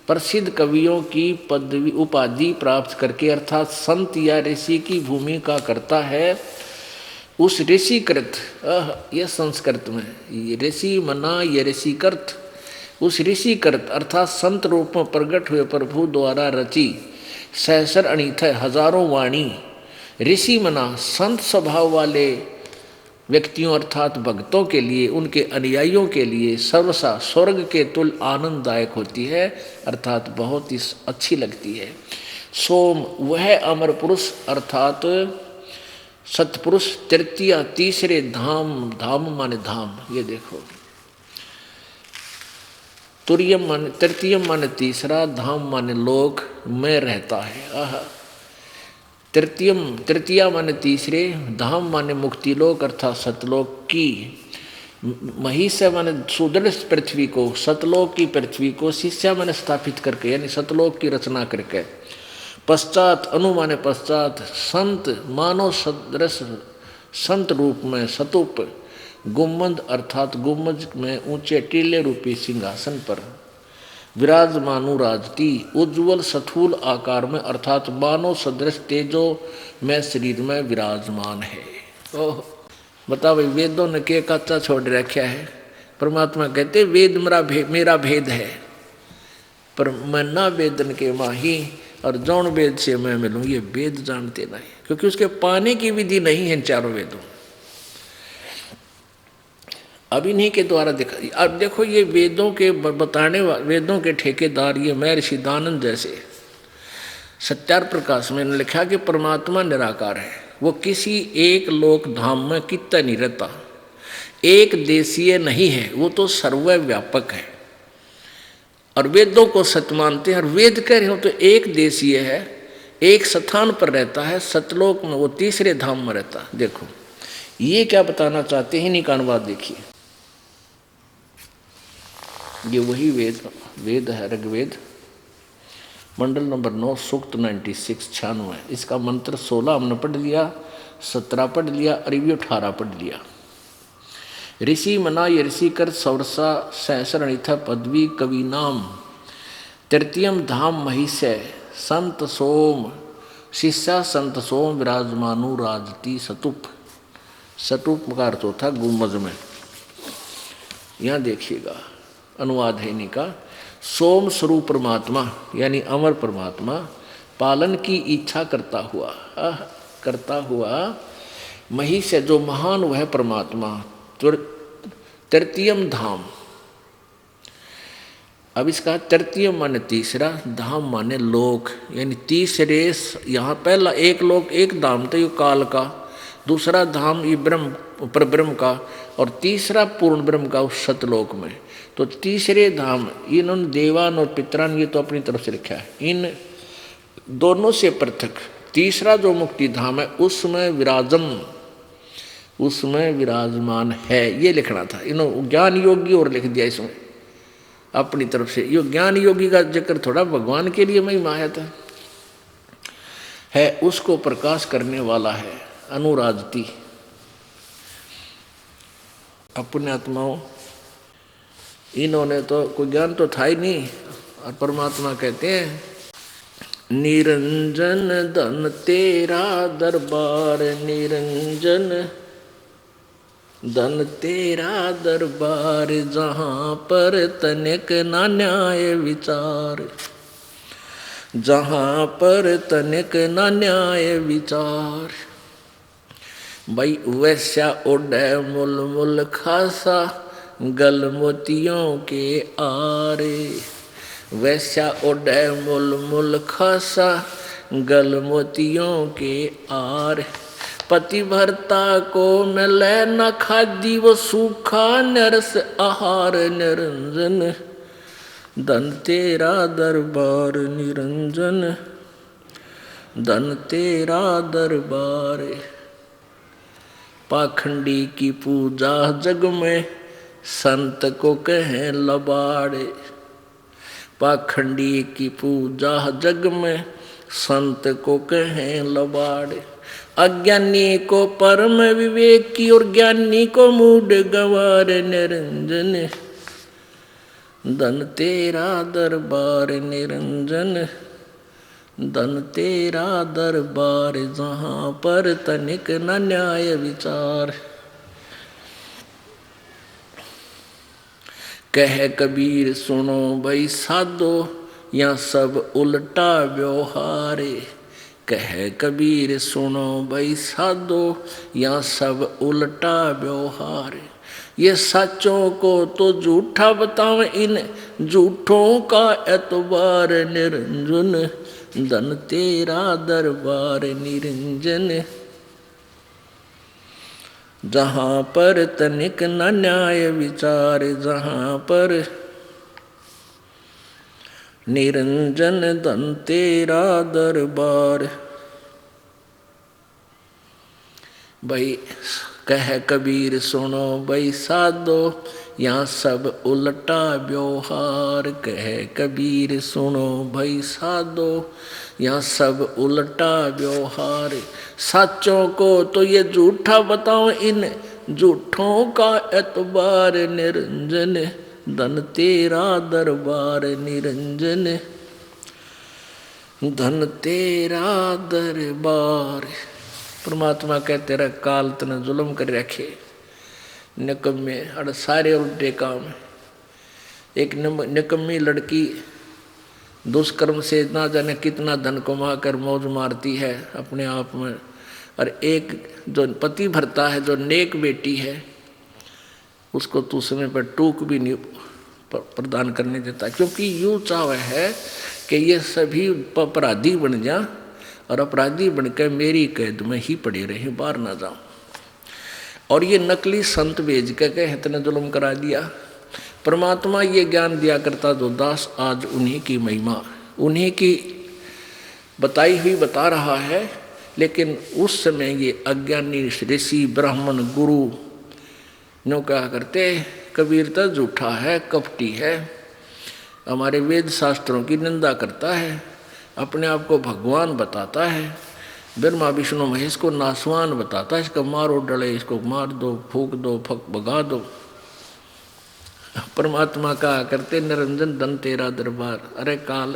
प्रसिद्ध कवियों की पदवी उपाधि प्राप्त करके अर्थात संत या ऋषि की भूमिका करता है, उस ऋषिकृत, यह संस्कृत में ये ऋषि मना ये ऋषिकृत, उस ऋषिकृत अर्थात संत रूप में प्रकट हुए प्रभु द्वारा रची सहस्र अणिथ हजारों वाणी, ऋषि मना संत स्वभाव वाले व्यक्तियों अर्थात भक्तों के लिए, उनके अनुयायियों के लिए सर्वसा स्वर्ग के तुल आनंददायक होती है, अर्थात बहुत ही अच्छी लगती है। सोम वह अमर पुरुष अर्थात सतपुरुष, तृतीय तीसरे धाम, धाम माने धाम, ये देखो तुर्यम माने तृतीयम माने तीसरा, धाम माने लोक में रहता है। तृतीया माने तीसरे, धाम माने मुक्ति लोक अर्थात सतलोक की महिष्य माने सुदृढ़ पृथ्वी को, सतलोक की पृथ्वी को शिष्या माने स्थापित करके, यानी सतलोक की रचना करके, पश्चात अनु माने पश्चात, संत मानव सदृश संत रूप में सतुप, गुम्मद अर्थात गुम्मज में ऊंचे टीले रूपी सिंहासन पर विराजमानु राजती, उज्ज्वल सथूल आकार में अर्थात मानव सदृश तेजो में शरीर में विराजमान है। ओह बताओ भाई, वेदों ने के कच्चा छोड़ रखा है। परमात्मा कहते वेद मेरा भेद है, पर मैं ना वेदन के माही, और जौन वेद से मैं मिलूँ ये वेद जानते नहीं, क्योंकि उसके पाने की विधि नहीं है चारों वेदों। अब इन्हीं के द्वारा देखा। अब देखो ये वेदों के बताने वेदों के ठेकेदार ये महर्षि दानंद जैसे सत्यार प्रकाश में लिखा कि परमात्मा निराकार है, वो किसी एक लोक धाम में कितना नहीं रहता, एक देशीय नहीं है, वो तो सर्वव्यापक है। और वेदों को सत्य मानते हैं, और वेद कह रहे हो तो एक देशीय है, एक स्थान पर रहता है सतलोक में, वो तीसरे धाम में रहता है। देखो ये क्या बताना चाहते हैं, इन्हीं का अनुवाद देखिए। ये वही वेद है, ऋग्वेद मंडल नंबर 9 सूक्त 96 इसका मंत्र 16 हमने पढ़ लिया, 17 पढ़ लिया, और ये 18 पढ़ लिया। ऋषि मना ये ऋषि कर सौरसा सहस्रणिथ पदवी कवि नाम तृतीयम धाम महिष्य संत सोम शिष्या संत सोम विराजमानु राजती सतुप। सतुप का अर्थ होता गुम्बज में। यहाँ देखिएगा अनुवाद है इन्हीं का। सोम स्वरूप परमात्मा यानी अमर परमात्मा पालन की इच्छा करता हुआ महिष्य जो महान वह परमात्मा तृतीयम धाम। अब इसका तृतीयम माने तीसरा, धाम माने लोक, यानी तीसरे। यहाँ पहला एक लोक एक धाम तो ये काल का, दूसरा धाम ये ब्रह्म परब्रह्म का, और तीसरा पूर्ण ब्रह्म का उस सतलोक में। तो तीसरे धाम इन्होंने देवान और पितरान ये तो अपनी तरफ से लिखा है, इन दोनों से पृथक तीसरा जो मुक्ति धाम है उसमें विराजमान है, ये लिखना था। इन्होंने ज्ञान योगी और लिख दिया इसमें अपनी तरफ से। ये ज्ञान योगी का जिक्र थोड़ा भगवान के लिए महिमा है, उसको प्रकाश करने वाला है अनुराजती। अपने आत्माओं इन्होंने तो कोई ज्ञान तो था ही नहीं, और परमात्मा कहते हैं निरंजन धन तेरा दरबार, निरंजन धन तेरा दरबार, जहाँ पर तनिक ना न्याय विचार, जहाँ पर तनिक ना न्याय विचार। भाई वैश्या ओढ़े मुल मुल खासा, गल मोतियों के आरे। वैश्या ओढ़े मुल मुल खासा, गल मोतियों के आर। पति भरता को मिले न खादी, वो सूखा नरस आहार। निरंजन धन तेरा दरबार, निरंजन धन तेरा दरबार। पाखंडी की पूजा जग में, संत को कहें लबाड़े। पाखंडी की पूजा जग में, संत को कहें लबाड़े। अज्ञानी को परम विवेक की, और ज्ञानी को मूड गंवार। निरंजन धन तेरा दरबार, निरंजन धन तेरा दरबार, जहाँ पर तनिक न न्याय विचार। कह कबीर सुनो भाई साधो, या सब उल्टा व्यवहारे। कह कबीर सुनो भाई साधो, या सब उल्टा व्यवहार। ये सच्चों को तो झूठा बतावे, इन झूठों का एतबार। निरंजन धन तेरा दरबार, निरंजन जहाँ पर तनिक न न्याय विचार। जहाँ पर निरंजन धन तेरा दरबार। भाई कह कबीर सुनो भाई साधो, यहाँ सब उल्टा व्यवहार। कह कबीर सुनो भाई साधो, यहाँ सब उल्टा व्यवहार। साचों को तो ये झूठा बताओ, इन झूठों का एतबार। निरंजन धन तेरा दरबार, निरंजन धन तेरा दरबार। परमात्मा कहते रहे काल तने जुल्म कर रखे, निकम्मे अड़ सारे उल्टे काम। एक निकम्मी लड़की दुष्कर्म से ना जाने कितना धन कमा कर मौज मारती है अपने आप में, और एक जो पति भरता है, जो नेक बेटी है, उसको तू समय पर टूक भी नहीं प्रदान करने देता, क्योंकि यूँ चाह है कि ये सभी अपराधी बन जा और अपराधी बनकर मेरी कैद में ही पड़े रहे, बाहर ना जाऊं। और ये नकली संत भेज के इतने जुल्म करा दिया। परमात्मा ये ज्ञान दिया करता जो दास, आज उन्हीं की महिमा, उन्हीं की बताई हुई बता रहा है। लेकिन उस समय ये अज्ञानी ऋषि ब्राह्मण गुरु नो क्या करते, कबीर तो झूठा है, कपटी है, हमारे वेद शास्त्रों की निंदा करता है, अपने आप को भगवान बताता है, ब्रह्मा विष्णु महेश को नासवान बताता है, इसको मारो डले, इसको मार दो, फूक दो, फक भगा दो। परमात्मा कहा करते निरंजन धन तेरा दरबार। अरे काल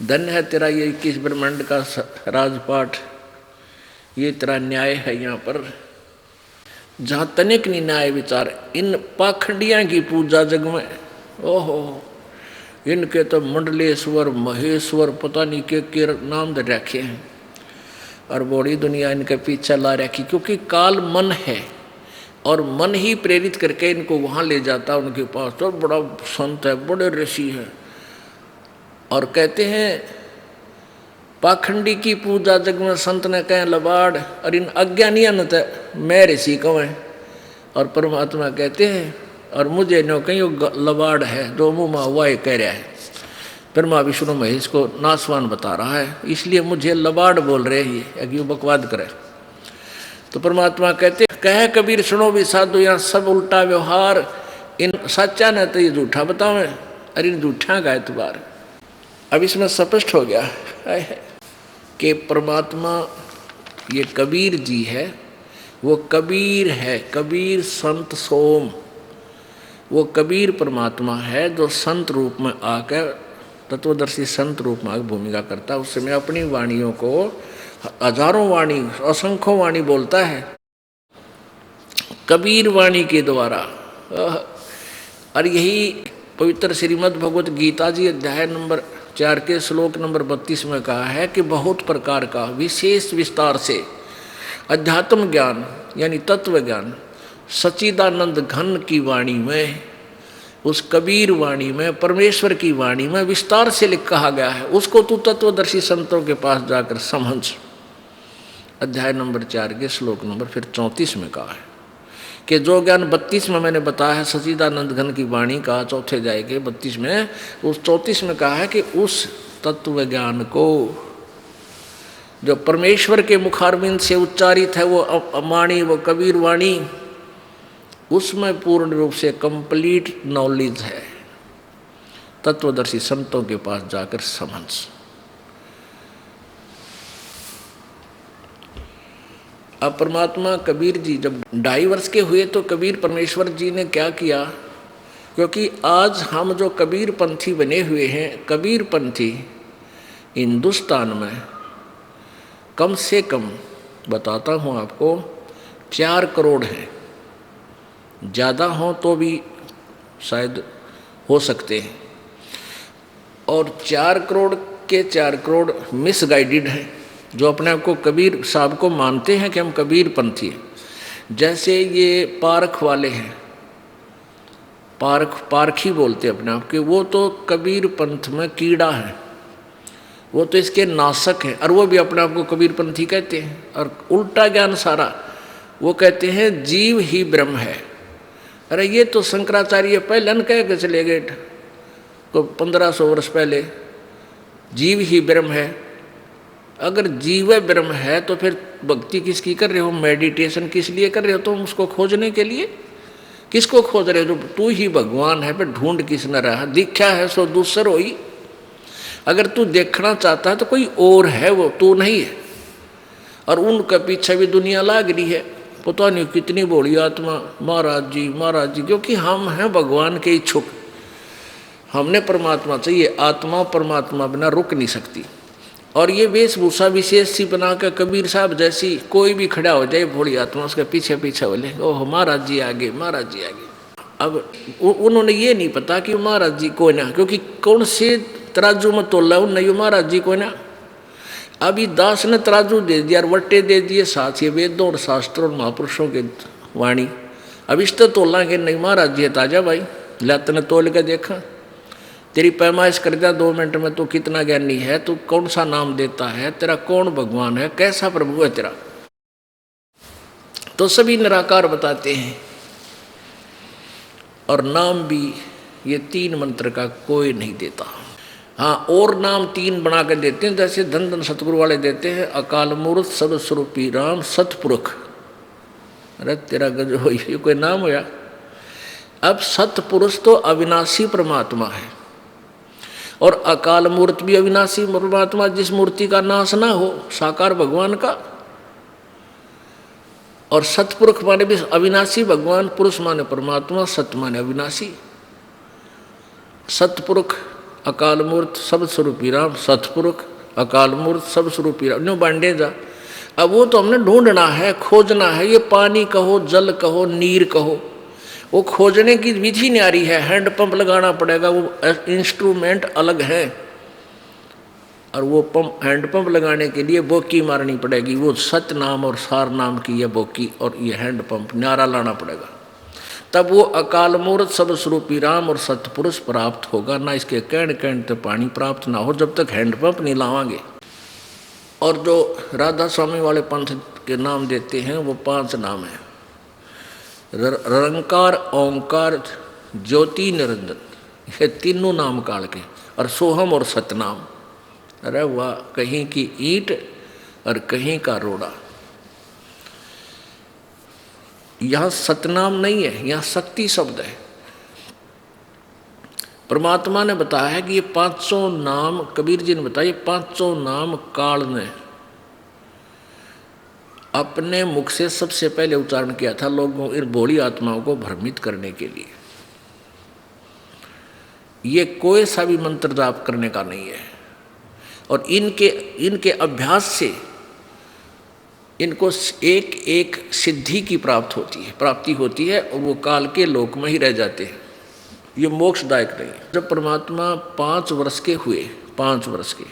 धन है तेरा ये 21 ब्रह्मांड का राजपाट, ये तेरा न्याय है। यहाँ पर जहाँ तनिक नहीं न्याय विचार, इन पाखंडियाँ की पूजा जग में, ओहो इनके तो मंडलेश्वर महेश्वर पता नहीं के नाम दे रखे हैं, और बड़ी दुनिया इनके पीछे ला रखी, क्योंकि काल मन है और मन ही प्रेरित करके इनको वहाँ ले जाता है। उनके पास तो बड़ा संत है, बड़े ऋषि हैं, और कहते हैं पाखंडी की पूजा जग में संत ने कहें लबाड़, और इन अज्ञानियों ने तो मैं ऋषि कहें। और परमात्मा कहते हैं और मुझे नो कहीं लबाड़ है, जो मुँह में हुआ कह रहा है। ब्रह्मा विष्णु महेश को नासवान बता रहा है, इसलिए मुझे लबाड़ बोल रहे हैं, ये बकवाद करे। तो परमात्मा कहते कह कबीर सुनो भी साधु, यहाँ सब उल्टा व्यवहार। इन सच्चा न तो ये झूठा बताओ, अरे इन झूठा का एतबार। अब इसमें स्पष्ट हो गया कि परमात्मा ये कबीर जी है, वो कबीर है, कबीर संत सोम, वो कबीर परमात्मा है जो संत रूप में आकर, तत्वदर्शी संत रूप में आकर भूमिका करता है। उस समय अपनी वाणियों को हजारों वाणी, असंख्यों वाणी बोलता है कबीर वाणी के द्वारा। और यही पवित्र श्रीमद् भगवत गीता जी अध्याय नंबर 4 के श्लोक नंबर 32 में कहा है कि बहुत प्रकार का विशेष विस्तार से अध्यात्म ज्ञान यानी तत्व ज्ञान सच्चिदानंद घन की वाणी में, उस कबीर वाणी में, परमेश्वर की वाणी में विस्तार से कहा गया है। उसको तू तत्वदर्शी संतों के पास जाकर समझ। अध्याय नंबर 4 के श्लोक नंबर फिर 34 में कहा है कि जो ज्ञान 32 में मैंने बताया है सच्चिदानंद घन की वाणी का, चौथे अध्याय के 32 में, उस 34 में कहा है कि उस तत्व ज्ञान को जो परमेश्वर के मुखारबिंद से उच्चारित है, वो वाणी, वो कबीर वाणी, उसमें पूर्ण रूप से कंप्लीट नॉलेज है। तत्वदर्शी संतों के पास जाकर समझ। अब परमात्मा कबीर जी जब 2.5 वर्ष के हुए तो कबीर परमेश्वर जी ने क्या किया, क्योंकि आज हम जो कबीर पंथी बने हुए हैं, कबीर पंथी हिंदुस्तान में कम से कम बताता हूँ आपको 4 करोड़ हैं, ज़्यादा हो तो भी शायद हो सकते हैं। और 4 करोड़ के 4 करोड़ मिसगाइडेड हैं, जो अपने आप को कबीर साहब को मानते हैं कि हम कबीर पंथी हैं। जैसे ये पारख वाले हैं, पारखी बोलते हैं अपने आप के, वो तो कबीर पंथ में कीड़ा है, वो तो इसके नाशक हैं, और वो भी अपने आप को कबीर पंथी कहते हैं। और उल्टा ज्ञान सारा, वो कहते हैं जीव ही ब्रह्म है। अरे ये तो शंकराचार्य पहले न कह के चले गए को 1500 वर्ष पहले, जीव ही ब्रह्म है। अगर जीव ब्रह्म है तो फिर भक्ति किसकी कर रहे हो, मेडिटेशन किस लिए कर रहे हो तुम, उसको खोजने के लिए। किसको खोज रहे हो, जो तू ही भगवान है, फिर ढूंढ किस न रहा, दिखा है सो दूसर होई। अगर तू देखना चाहता है तो कोई और है, वो तू नहीं है। और उनके पीछे भी दुनिया लाग रही है, पता नहीं कितनी बड़ी आत्मा, महाराज जी, क्योंकि हम हैं भगवान के इच्छुक, हमने परमात्मा चाहिए। आत्मा परमात्मा बिना रुक नहीं सकती। और ये वेशभूषा विशेष सी बना के कबीर साहब जैसी कोई भी खड़ा हो जाए भोली आत्मा उसके पीछे पीछे बोले ओह महाराज जी आगे, महाराज जी आगे। अब उन्होंने ये नहीं पता कि महाराज जी कोई ना, क्योंकि कौन से तराजू में तोला नहीं महाराज जी कोई ना। अभी दास ने तराजू दे दिया और वट्टे दे दिए, साथ ये वेदों और शास्त्रों और महापुरुषों के वाणी। अब इस तो तोला के नहीं महाराज जी है ताजा भाई, लत ने तोल के देखा, तेरी पैमाइश कर दिया 2 मिनट में, तू कितना ज्ञानी है, तू कौन सा नाम देता है, तेरा कौन भगवान है, कैसा प्रभु है तेरा। तो सभी निराकार बताते हैं। और नाम भी ये 3 मंत्र का कोई नहीं देता। हाँ, और नाम 3 बना के देते हैं, जैसे धन धन सतगुरु वाले देते हैं, अकाल मूर्त सर्वस्वरूपी राम सतपुरुष। अरे तेरा गजब हो, ये कोई नाम होया। अब सतपुरुष तो अविनाशी परमात्मा है, और अकाल मूर्त भी अविनाशी परमात्मा, जिस मूर्ति का नाश ना हो, साकार भगवान का। और सतपुरुष माने भी अविनाशी भगवान, पुरुष माने परमात्मा, सत्य माने अविनाशी। सतपुरुष अकाल मूर्त सब स्वरूपी राम, सतपुरुष अकाल मूर्त सब स्वरूपी राम, न्यू बांटे जा। अब वो तो हमने ढूंढना है, खोजना है। ये पानी कहो, जल कहो, नीर कहो, वो खोजने की विधि न्यारी है। हैंड पंप लगाना पड़ेगा, वो इंस्ट्रूमेंट अलग है। और वो पंप, हैंड पंप लगाने के लिए बोकी मारनी पड़ेगी, वो सत नाम और सार नाम की ये बोकी और ये हैंड पंप न्यारा लाना पड़ेगा, तब वो अकाल मूर्त सब स्वरूपी राम और सतपुरुष प्राप्त होगा। ना इसके कहण तो पानी प्राप्त ना हो जब तक हैंड पंप नहीं लावांगे। और जो राधा स्वामी वाले पंथ के नाम देते हैं वो 5 नाम हैं, रंकार, ओंकार, ज्योति, निरंजन, ये तीनों नाम काल के। और सोहम और सतनाम। अरे वाह, कहीं की ईंट और कहीं का रोड़ा। यहाँ सतनाम नहीं है, यहाँ शक्ति शब्द है। परमात्मा ने बताया है कि ये 500 नाम, कबीर जी ने बताया, 500 नाम काल ने अपने मुख से सबसे पहले उच्चारण किया था, लोगों, इन भोली आत्माओं को भ्रमित करने के लिए। ये कोई सा भी मंत्र जाप करने का नहीं है। और इनके अभ्यास से इनको एक एक सिद्धि की प्राप्ति होती है, और वो काल के लोक में ही रह जाते हैं। ये मोक्षदायक नहीं। जब परमात्मा 5 वर्ष के हुए, 5 वर्ष के,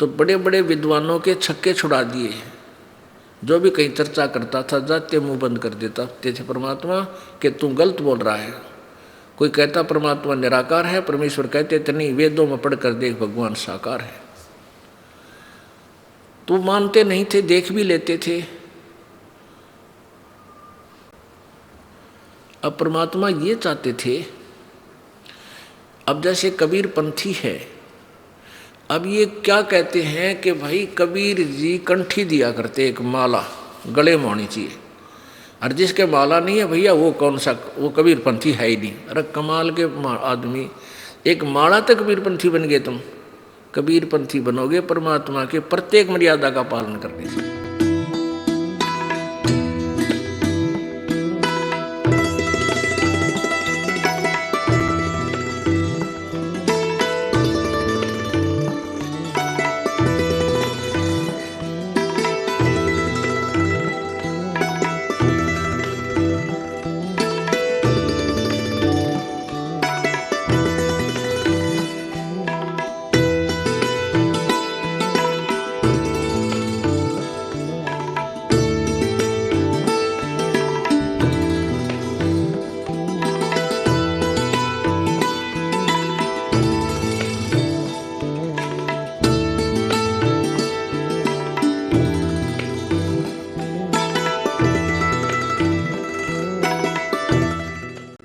तो बड़े बड़े विद्वानों के छक्के छुड़ा दिए। जो भी कहीं चर्चा करता था जाते मुंह बंद कर देता थे परमात्मा कि तू गलत बोल रहा है। कोई कहता परमात्मा निराकार है, परमेश्वर कहते थे नहीं, वेदों में पढ़कर देख भगवान साकार है। तो मानते नहीं थे, देख भी लेते थे। अब परमात्मा ये चाहते थे, अब जैसे कबीर पंथी है, अब ये क्या कहते हैं कि भाई कबीर जी कंठी दिया करते, एक माला गले में होनी चाहिए, और जिसके माला नहीं है भैया वो कौन सा, वो कबीर पंथी है ही नहीं। अरे कमाल के आदमी, एक माला तक कबीर पंथी बन गए तुम। कबीर पंथी बनोगे परमात्मा के प्रत्येक मर्यादा का पालन करने से।